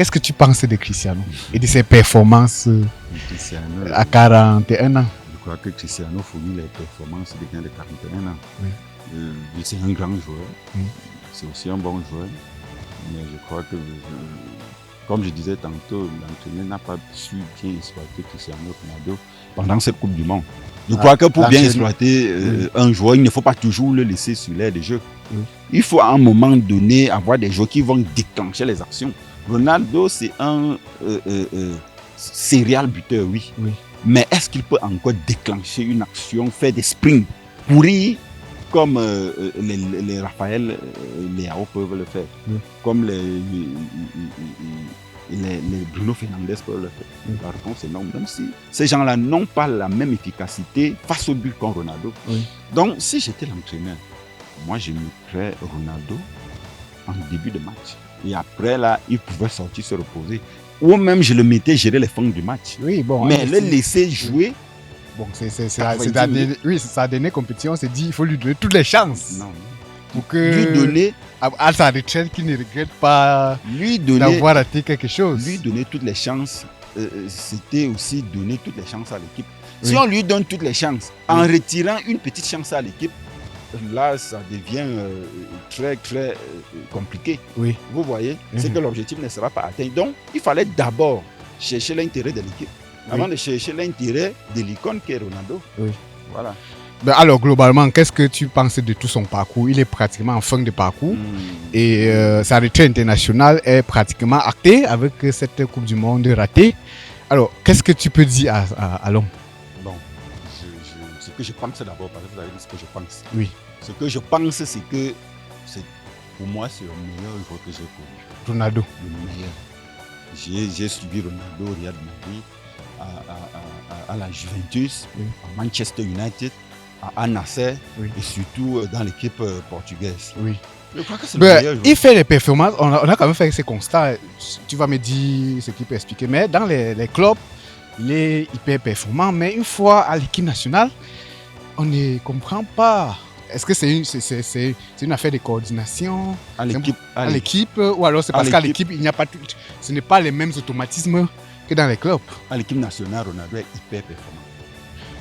qu'est-ce que tu penses de Cristiano et de ses performances Cristiano, à 41 ans? je crois que Cristiano fournit les performances de quelqu'un de 41 ans. Oui. C'est un grand joueur, Oui. c'est aussi un bon joueur, mais je crois que, comme je disais tantôt, l'entraîneur n'a pas su bien exploiter Cristiano Ronaldo pendant cette Coupe du Monde. Je crois que pour bien exploiter un joueur, il ne faut pas toujours le laisser sur l'air de jeu. Oui. Il faut à un moment donné avoir des joueurs qui vont déclencher les actions. Ronaldo, c'est un serial buteur, oui. Mais est-ce qu'il peut encore déclencher une action, faire des sprints, courir comme les Raphaël Leao peuvent le faire, comme les Bruno Fernandes peuvent le faire? La réponse est non, même si ces gens-là n'ont pas la même efficacité face au but qu'un Ronaldo. Donc, si j'étais l'entraîneur, moi je mettrais Ronaldo en début de match. Et après, là, il pouvait sortir, se reposer. Ou même, je le mettais gérer les fins du match. Oui, bon. Mais le laisser jouer. Bon, c'est sa dernière compétition. On s'est dit, il faut lui donner toutes les chances. Non. Pour que. Lui donner. À sa retraite, qu'il ne regrette pas d'avoir raté quelque chose. Lui donner toutes les chances, c'était aussi donner toutes les chances à l'équipe. Si on lui donne toutes les chances, en retirant une petite chance à l'équipe, là, ça devient très, très compliqué. Vous voyez, c'est que l'objectif ne sera pas atteint. Donc, il fallait d'abord chercher l'intérêt de l'équipe avant de chercher l'intérêt de l'icône qui est Ronaldo. Voilà. Ben alors, globalement, qu'est-ce que tu penses de tout son parcours? Il est pratiquement en fin de parcours et sa retraite internationale est pratiquement actée avec cette Coupe du Monde ratée. Alors, qu'est-ce que tu peux dire à l'homme? Bon, ce que je pense d'abord, parce que vous avez dit ce que je pense. Oui. Ce que je pense, c'est que pour moi, c'est le meilleur joueur que j'ai connu. Ronaldo. Le meilleur. J'ai suivi Ronaldo au Real Madrid, à la Juventus, à Manchester United, à Nasser et surtout dans l'équipe portugaise. Je crois que c'est le meilleur joueur. Il fait les performances, on a quand même fait ces constats. Tu vas me dire ce qu'il peut expliquer, mais dans les clubs, il est hyper performant, mais une fois à l'équipe nationale, on ne comprend pas. Est-ce que c'est une affaire de coordination à l'équipe ou alors c'est parce qu'à l'équipe, il n'y a pas ce n'est pas les mêmes automatismes que dans les clubs? À l'équipe nationale, Ronaldo est hyper performant.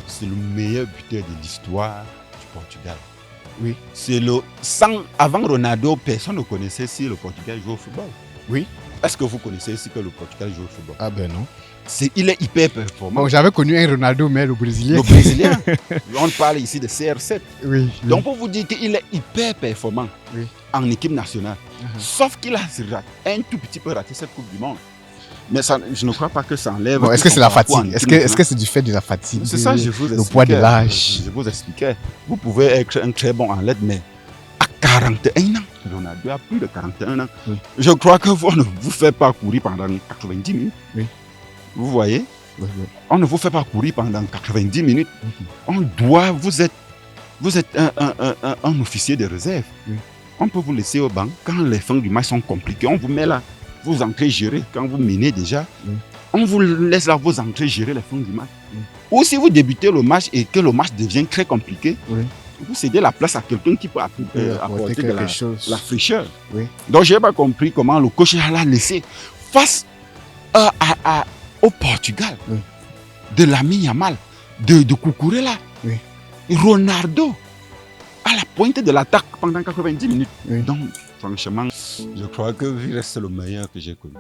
C'est le meilleur buteur de l'histoire du Portugal. Avant Ronaldo, personne ne connaissait si le Portugal joue au football. Est-ce que vous connaissez si que le Portugal joue au football? Ah ben non. Il est hyper performant. Bon, j'avais connu un Ronaldo, mais le Brésilien. Le Brésilien. On parle ici de CR7. Donc pour vous dire qu'il est hyper performant en équipe nationale. Sauf qu'il a un tout petit peu raté cette Coupe du Monde. Mais ça, je ne crois pas que ça enlève. Bon, est-ce que c'est la fatigue? Est-ce que c'est du fait de la fatigue? C'est ça, je vous expliquais. Le poids de l'âge. Je vous expliquais. Vous pouvez être un très bon athlète, mais à 41 ans, Ronaldo a plus de 41 ans. Je crois que vous ne vous faites pas courir pendant 90 minutes. Vous voyez? On ne vous fait pas courir pendant 90 minutes. Vous êtes un officier de réserve. On peut vous laisser au banc. Quand les fins du match sont compliquées, on vous met là. Vous entrez gérer quand vous menez déjà. On vous laisse là, vous entrez gérer les fins du match. Ou si vous débutez le match et que le match devient très compliqué, vous cédez la place à quelqu'un qui peut apporter quelque chose. La fraîcheur. Donc je n'ai pas compris comment le coach l'a laissé face au Portugal, de Lamine Yamal, de Cucurella, Ronaldo, à la pointe de l'attaque pendant 90 minutes. Donc, franchement, je crois que Vires, c'est le meilleur que j'ai connu.